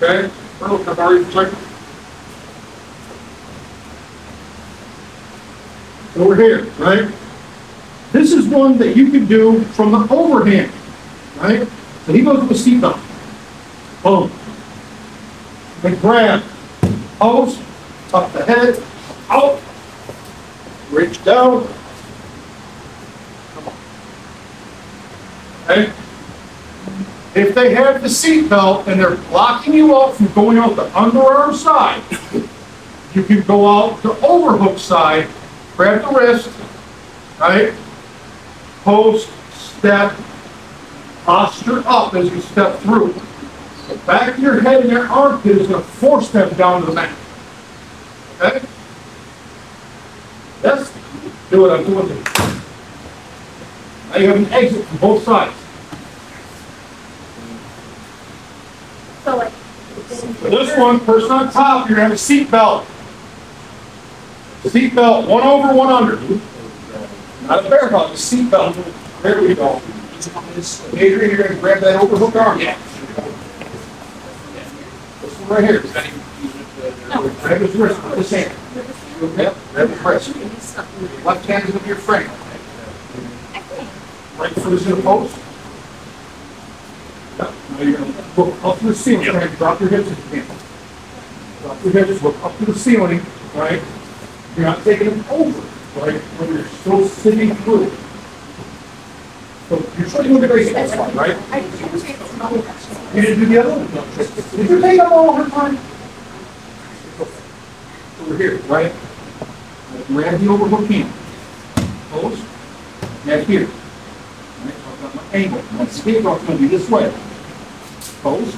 Okay? Well, I've already checked. So we're here, right? This is one that you can do from the overhand, right? So he goes with the seatbelt. Boom. They grab, pose, tuck the head, out, reach down. Come on. Okay? If they have the seatbelt and they're blocking you out from going out the underarm side, you can go out the overhook side, grab the wrist, right? Post, step, posture up as you step through. The back of your head and your armpit is going to force them down to the mat. Okay? Yes? Do what I'm doing. Now you have an exit from both sides. So like. For this one, person on top, you're going to have a seat belt. Seat belt, 1 over, 1 under. Not a bear hug, a seat belt. There we go. Adrian, you're going to grab that overhook arm. Yeah. This one right here. Grab his wrist with this hand. Yep, grab the wrist. Left hand is with your frame. Right foot is in the post. Yep. Now you're going to look up to the ceiling. You're going to drop your hips if you can. Drop your hips, look up to the ceiling, right? You're not taking them over, right? But you're still sitting through. So you're trying to do the basic one, right? You didn't do the other one? Did you take them all over time? Over here, right? Grab the overhook hand. Close. Back here. Right? So I've got my angle. My skate rock's gonna be this way. Pose,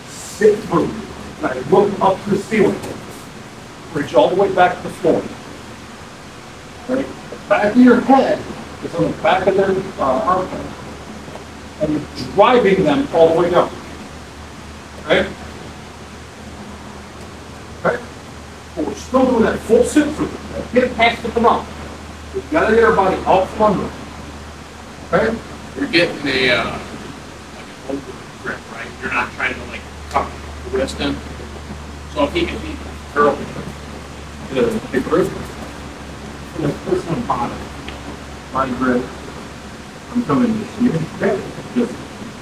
sit through. And I look up to the ceiling. Reach all the way back to the floor. Right? The back of your head is on the back of their armpit. And you're driving them all the way down. Right? Okay? But we're still doing that full sit through. That hip has to come up. We've got to get our body out from under. Okay? You're getting a, like an open grip, right? You're not trying to like tuck the wrist in. So if he curl, The grip. And the person on bottom. My grip. I'm coming this year.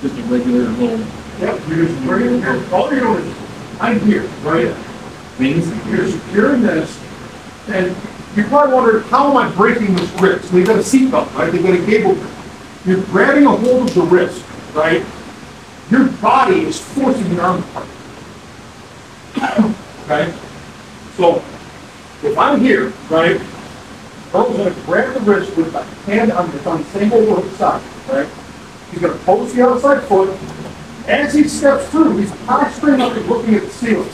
Just a regular little. Yep, you're just bringing it here. All you're doing is, I'm here, right? Means you're securing this, and you probably wonder, how am I breaking this wrist? They've got a seatbelt, right? They've got a cable. You're grabbing a hold of the wrist, right? Your body is forcing your arm apart. Okay? So, if I'm here, right, Earl's gonna grab the wrist with the hand on the same over the side, right? He's gonna post the outside foot. As he steps through, he's posturing up and looking at the ceiling.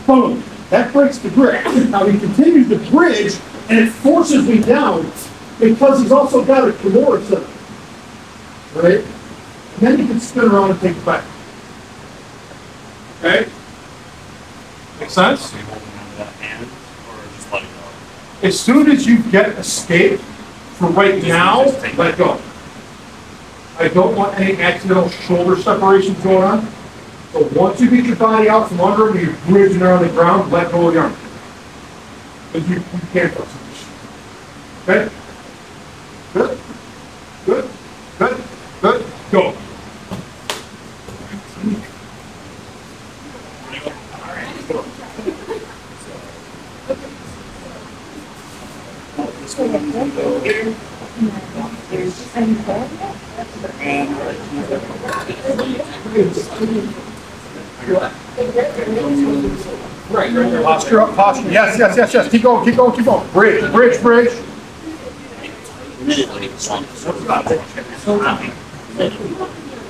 Boom! That breaks the grip. Now he continues to bridge, and it forces me down because he's also got a Kimura set up. Right? And then you can spin around and take it back. Okay? Make sense? Are you holding on to that hand or just letting go? As soon as you get escape, for right now, let go. I don't want any accidental shoulder separations going on. So once you get your body out from under him, you're bridging around the ground, let go of your arm. Because you can't touch it. Okay? Good? Good? Good? Good? Go. Right. Posture up, posture. Yes, yes, yes, yes. Keep going, keep going, keep going. Bridge, bridge, bridge.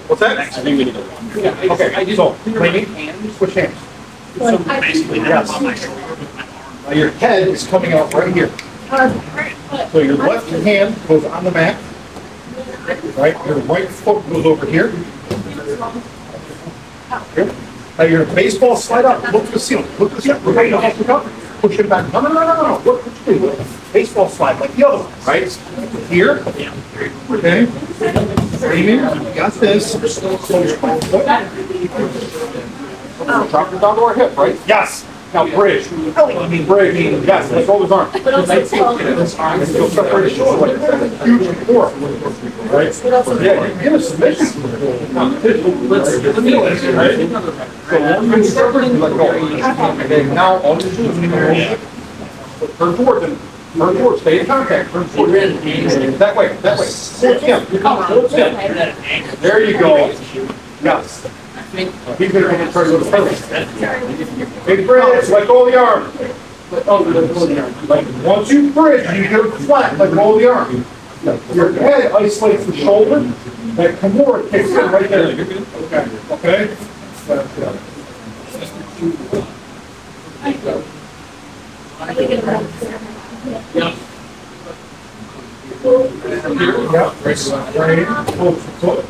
What's that? I think we need a one. Okay, so, maybe, switch hands. So basically, Yes. on my shoulder with my arm. Now your head is coming out right here. So your left hand goes on the mat. Right? Your right foot goes over here. Here. Now your baseball slide up. Look to the ceiling. Look to the ceiling. Right, look up. Push it back. No, no, no, no, no. Look what you do. Baseball slide like the other one, right? Here. Okay. Aiming. You got this. Drop it down to our hip, right? Yes. Now bridge. I mean bridge. Yes. Let's hold his arm. This arm is still separated. Huge core. Right? Yeah. You get a submission. Let's feel it. Right? So once you separate, you let go. Okay. Now all you do is turn towards him. Turn towards. Stay in contact. Turn towards him. That way. That way. Towards him. You come towards him. There you go. Yes. He's gonna come and try to go to the first. Big bridge, let go of the arm. Like, once you bridge, you get it flat, let go of the arm. Your head isolates the shoulder, that Kimura kicks in right there. Okay? Okay? yeah, Yeah, right, close the foot.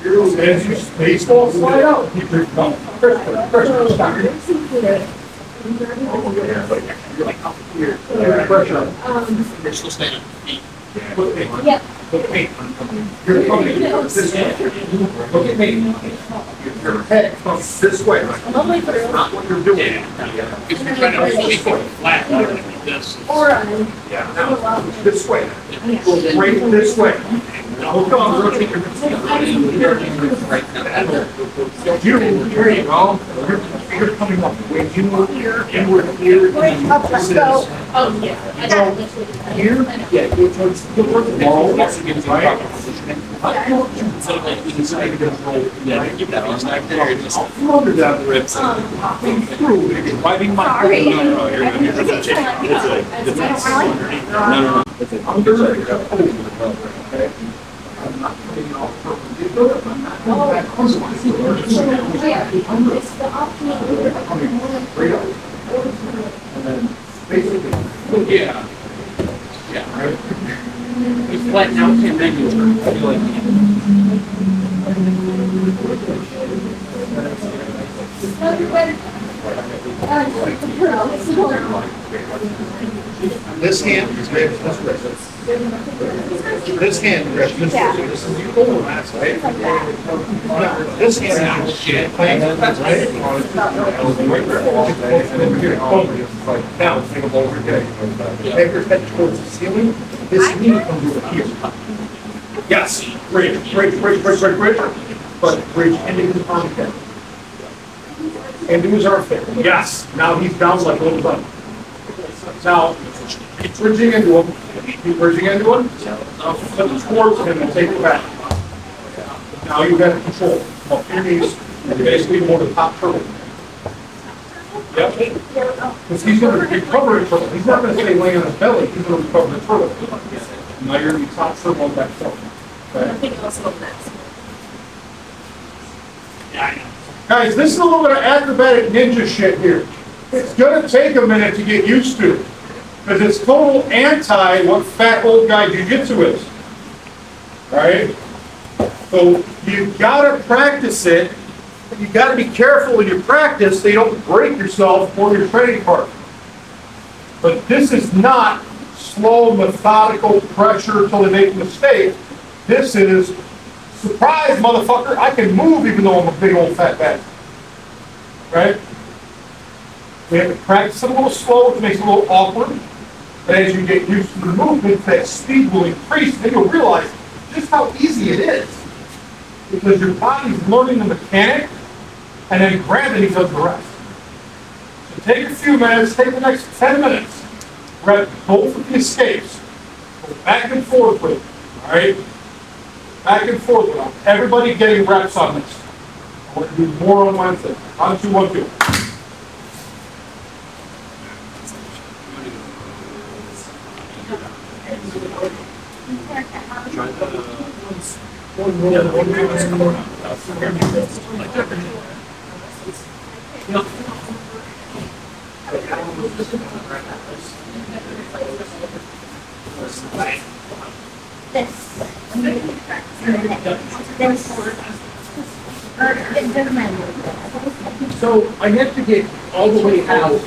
As you baseball slide out, keep your thumb. Pressure, stop. Pressure. you're still standing on your feet. Look at me. Yeah. Look at me. You're coming this way. Look at me. Your head comes this way. All the way through. That's not what you're doing. Yeah. If you're trying to keep it flat, you're gonna be this. Or on. Yeah, now, this way. Go straight this way. Look on, rotate your right now. Here you go. You're coming up. When you move here, and we're here. This is Oh, yeah. I got this. here. Yeah, go towards the wall. Right? Instead of like being side control, yeah, keep that on side there, you're just. I'll flutter down the ribs. Popping through, you're driving my. Sorry. No, you're good. You're good. It's No, no, no. Under. Okay. not putting it off perpendicular, I'm not going back clockwise. It's the optional. Coming straight up. And then basically, Yeah. Yeah. You flatten out and then you turn. I feel like. this hand is grabbing this wrist. This hand grabs this wrist. This is your whole last, right? Now, this hand is playing, right? Now, think of over here. Have your head towards the ceiling. This knee comes over here. Yes, bridge. But bridge into his armpit. Into his armpit. Yes, now he's down like a little button. Now, keep bridging into him. Keep bridging into him. Now, put it towards him and take it back. Now you've got control. Up your knees, and basically more to top turtle. Yep. Because he's going to recover a turtle. He's not going to stay laying on his belly. He's going to recover the turtle. Now you're going to be top turtle on that turtle. Okay? Nothing else about that. Guys, this is a little bit of acrobatic ninja shit here. It's going to take a minute to get used to. Because it's total anti what fat old guy jiu-jitsu is. Right? So you gotta practice it. You gotta be careful when you practice so you don't break yourself or your training partner. But this is not slow, methodical pressure until they make a mistake. This is, surprise, motherfucker, I can move even though I'm a big old fat bastard. Right? We have to practice it a little slow, which makes it a little awkward. But as you get used to the movement, that speed will increase. Then you'll realize just how easy it is. Because your body's learning the mechanic, and then gravity does the rest. So take a few minutes, take the next 10 minutes, rep both of the escapes. Go back and forth with it, all right? Back and forth with them. Everybody getting reps on this. I want to do more on Wednesday. 1, 2, 1, 2. So I have to get all the way out.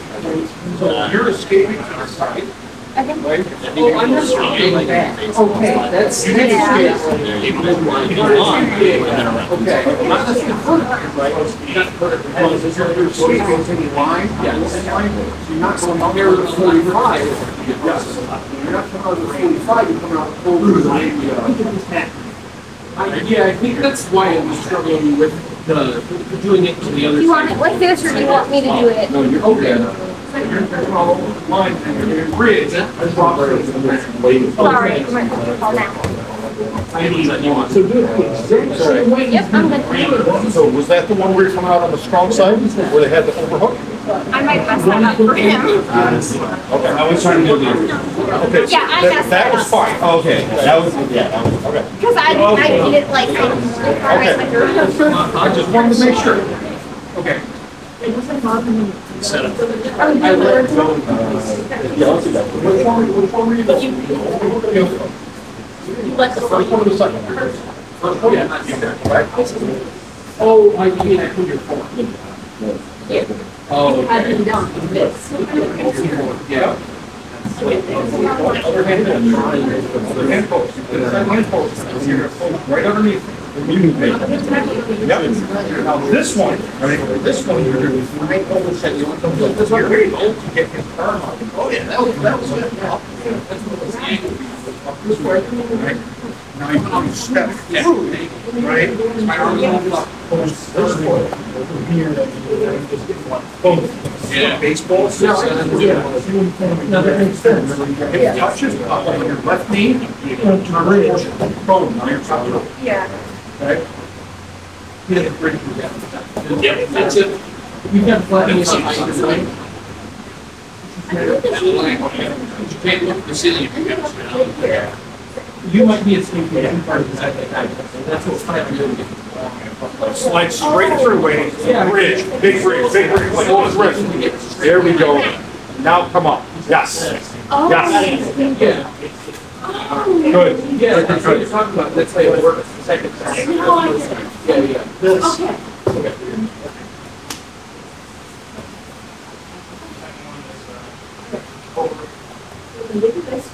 So you're escaping to the side. Right? Oh, I'm just reading that. Okay, that's. You did escape. Okay. Okay. Not just the vertical, right? You're not vertical. Your escape goes in line. Yes. So you're not going up there to 45. Yes. You're not coming out of the 45, you're coming out over the 10. Yeah, I think that's why I'm struggling with doing it to the other Do you want side. it like this, or do you want me to do it? No, you're okay. You're coming all over the line and you're in bridge. That's why Sorry, I'm going to call now. So do it the exact same way. Yep, I'm good. So was that the one where you're coming out on the strong side, where they had the overhook? I might mess that up for him. Okay, I was trying to do Okay, Yeah, I messed that that was up. fine. Okay, that was, okay. Because I did it like, I just wanted to make sure. Okay. Which one were you doing? Let the First one or the second? First one? Yeah. Right? Oh, I mean, I put your phone. Oh, okay. I've been done this. Yeah. Other hand, other hand post. Hand post. You're right underneath. Yep. Now this one, you're doing fine over set. You want to do this one very low to get his arm up. Oh yeah, that was it. Up this way. Right. Now you step through, right? My arm is up. Post this way. Over here. Boom. Yeah. Baseball. Now that makes sense. It touches up on your left knee. Turn right. Boom. Now you're top rope. Yeah. Okay? Yeah, that's it. You got flat. You can't look at the ceiling if you get it. You might be a sneaky part of that. That's what's kind of good. Slide straight through, Wayne. Bridge, big bridge, big bridge. Like all the rest. There we go. Now come up. Yes. Oh. Yes. Yeah. Good. Yeah, that's what you're talking about. That's how it works. The second time. Now I get it. Yeah, yeah. This. Okay. Look at this.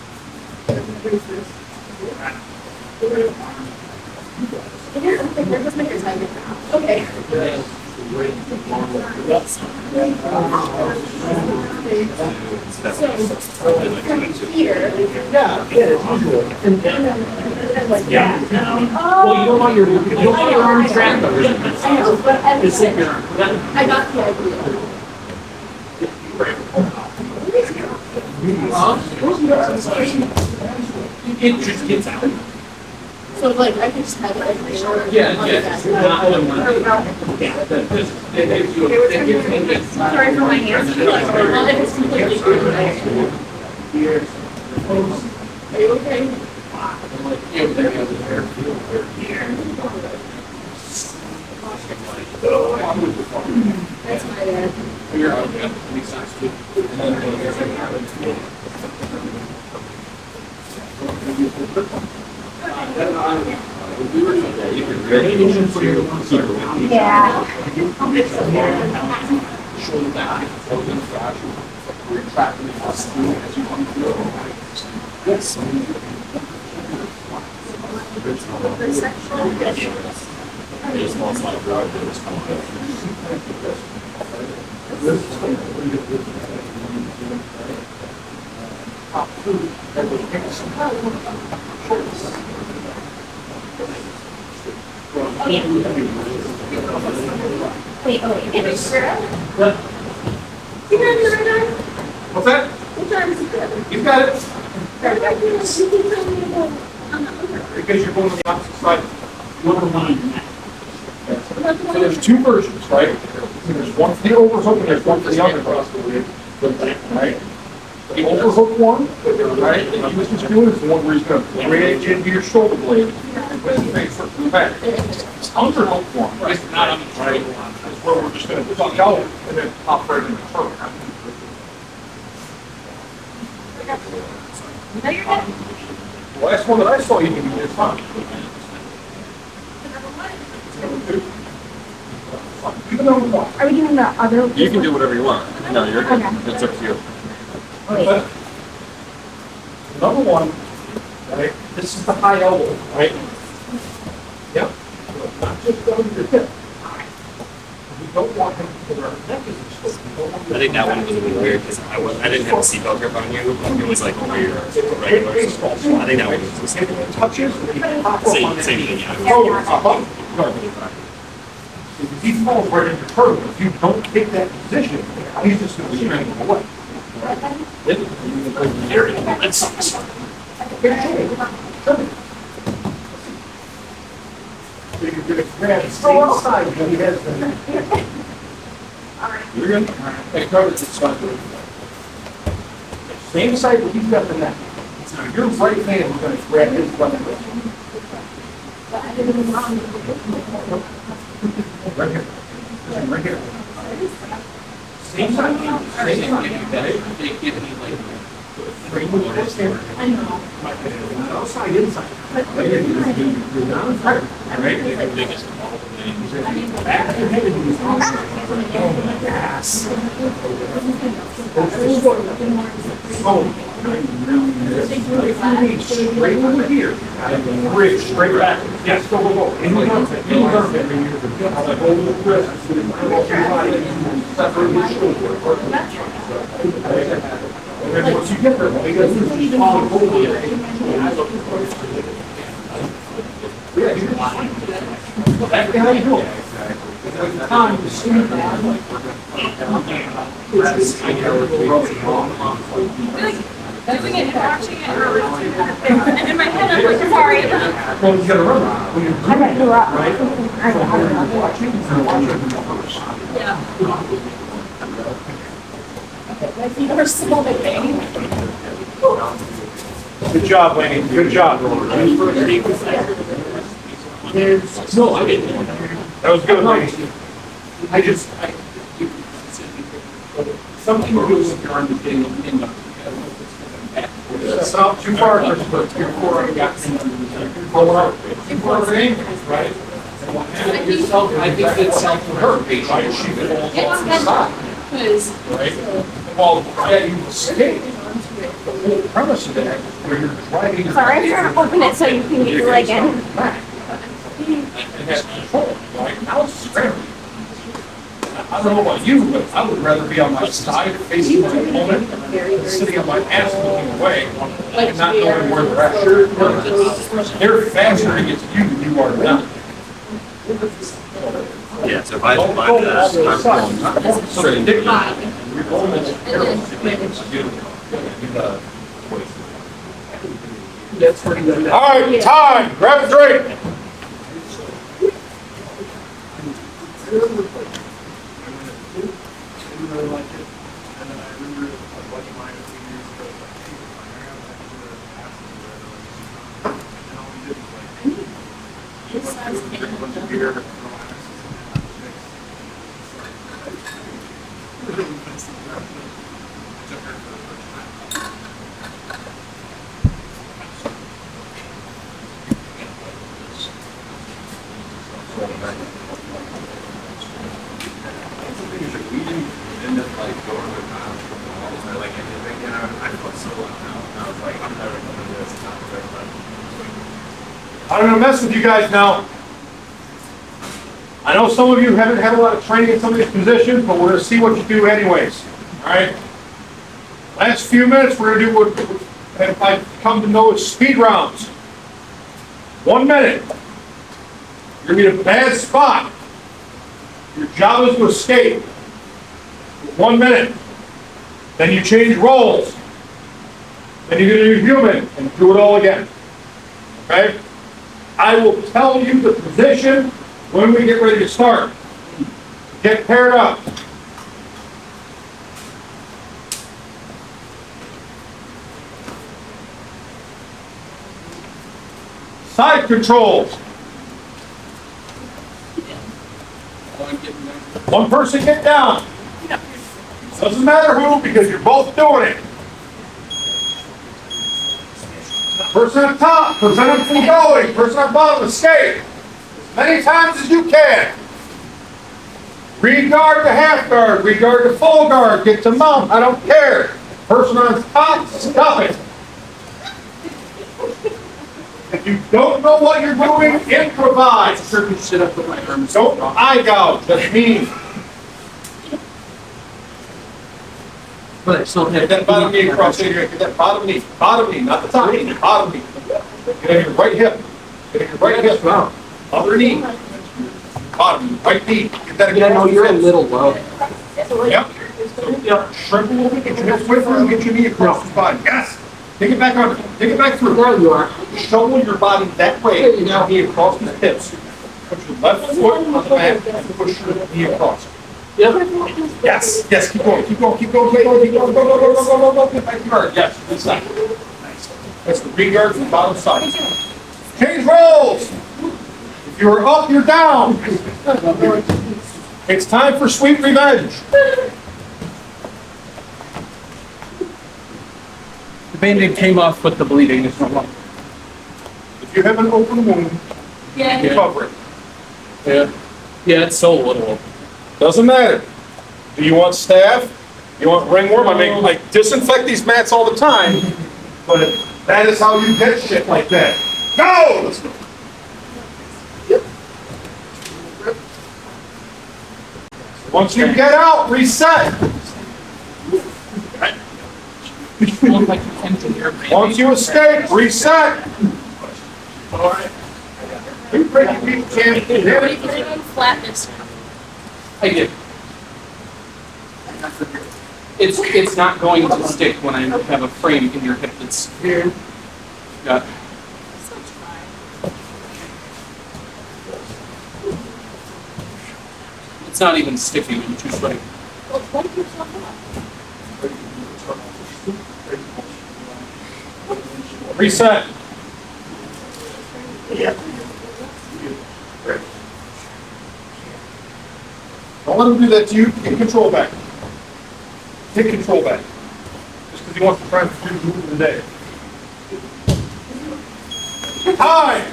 Just make your time. Okay. So, from here. Yeah, as usual. Yeah. Well, you don't want your arm trapped under it. I know, but I Just take your arm. I got the idea. It just gets out. So like, I can just have it like there. Yeah, yeah. Sorry for my hands. Well, if it's completely good. Are you okay? That's my bad. Yeah. Shoulder back, elbow fracture, retracting the muscle as you come through. Yes. Wait, oh, wait. It's You got the right arm? What's that? Which arm is it the other? You got it. You can tell me about on the other. Because you're going to the opposite side. Not the So one there's two versions, right? There's one for the overhook and there's one for the underhook. Right? The overhook one, right, that he was just doing is the one where he's gonna bridge into your shoulder blade. With the face foot to the back. Underhook one is not on the right, is where we're just gonna tuck out and then pop right in the turtle. No, you're good. The last one that I saw you do is fine. Even though one. Are we doing the other? You can do whatever you want. No, you're good. Okay. It's up to you. Wait. But number one, right, this is the high elbow, right? Yep. Not just going to the hip. We don't want him to put our neck is exposed. We don't want him to- I think that one was a little weird because I didn't have a seatbelt grip on you. It was like over your regular. Baseball. I think that one was just If it touches, we pop up on same it. thing. Yeah. Oh, up. If he falls right in your turtle, if you don't take that position, he's just gonna strangle away. That sucks. So you're gonna grab the same side that he has the neck. You're good. Hey, cover this side. Same side that he's got the neck. So your right hand is gonna grab his left wrist. Right here. Right here. Same side. Same side. They give me like Three moves there. I know. Outside, inside. You're not in front. All right? Back of your head and you yes. Oh. Straight over here. Bridge, straight back. Yes, go, go, go. In the armpit, in the armpit. Hold the wrist. Separate your shoulder. And then once you get there, all you gotta do is just follow the whole way. Yeah, you're fine. That's how you do it. With the time, you see that. Doing it, watching it, and in my head, I'm like, sorry. Well, you gotta remember, when you're doing it, right? So when you're watching, you're watching first. Yeah. My feet are so big. Good job, Laney. Good job. No, I didn't. That was good, Laney. Something to do with your arm is getting in the. That's not too far, Christopher. Your forearm got in under the. Right? Yourself, I think it's self for her patient. She could hold on the side, Because right? Well, yeah, you escape. The whole premise of that, where you're driving. sorry, I'm trying to open it so you can get your leg in. And that's control, right? Now it's scary. I don't know about you, but I would rather be on my side facing my opponent than sitting on my ass looking away and not knowing where they're at. They're faster to get to you than you are to them. Yeah, so if I Don't find go that, all the I'm side. going. It's ridiculous. That's pretty good. All right, time. Grab a drink. I'm gonna mess with you guys now. I know some of you haven't had a lot of training in some of these positions, but we're gonna see what you do anyways, all right? Last few minutes, we're gonna do what I've come to know as speed rounds. 1 minute. You're gonna be in a bad spot. Your job is to escape. 1 minute. Then you change roles. Then you're gonna do human and do it all again. Okay? I will tell you the position when we get ready to start. Get paired up. Side controls. One person get down. Doesn't matter who, because you're both doing it. Person on top, person on going, person on bottom, escape. As many times as you can. Reguard to half guard, reguard to full guard, get to mount, I don't care. Person on top, stop it. If you don't know what you're doing, improvise. Sure can sit up with my arms. Don't eye gouge, that's mean. But I still Get have that bottom knee across here, get that bottom knee, not the top knee, bottom knee. Get on your right hip, get on your right hip, other knee, bottom, right knee, get that Yeah, again. no, you're a little low. Yep. Yep, shrimp a little bit, get your hips way through, get your knee across the body, yes. Take it back under, take it back through. There you are. Shovel your body that way, now knee across the hips. Put your left foot on the mat and push your knee across. Yes, yes, keep going, keep going, keep going, keep going, keep going, go, go, go, go, go, go, go, get back to guard, yes, good side. Nice. That's the reguard from the bottom side. Change roles. If you're up, you're down. It's time for sweet revenge. The Band-Aid came off, but the bleeding is no longer. If you have an open wound, Yeah. you cover it. Yeah. Yeah, it's so little. Doesn't matter. Do you want staff? You want ringworm? I disinfect these mats all the time, but that is how you get shit like that. Go! Let's go. Once you get out, reset. You look like you can to your brain. Once you escape, reset. All right. You break your feet, champ. Everybody put it on flatness. I did. It's not going to stick when I have a frame in your hip that's here. Got. It's not even sticky when you choose right. Well, wipe yourself up. Reset. Don't let him do that to you. Get control back. Take control back. Just because he wants to try to do move of the day. Time.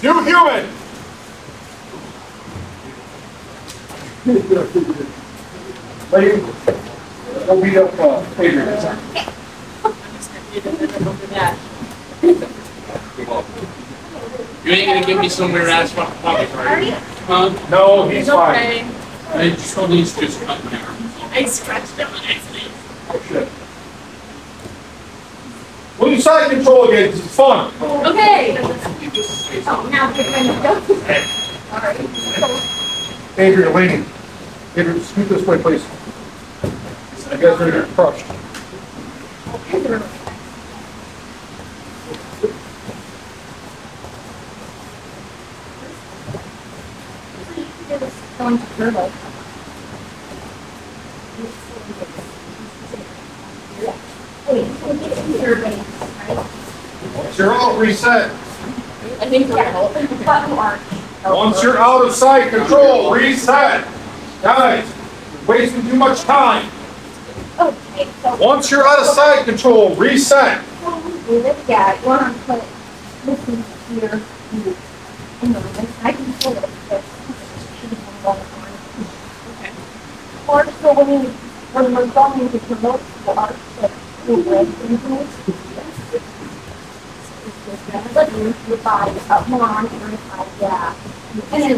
New human. Lady, go beat up Adrian. You ain't gonna give me some weird ass fucking pocket, are you? No, he's fine. I just told you to just cut my arm. I scratched him on accident. Oh, shit. We'll use side control again, 'cause it's fun. Okay. Oh, now we're gonna go. All right. Adrian, Laney. Adrian, scoot this way, please. You guys are gonna get crushed. Going to turbo. Once you're out, reset. I think we're gonna open the button mark. Once you're out of sight, control, reset. Guys, you're wasting too much time. Okay, so. Once you're out of sight, control, reset. When we do this, yeah, I want to put this in here. And then I can pull it. But okay. Or so when we're going to promote the art, that we read into it. Let me buy more on every time, yeah. And then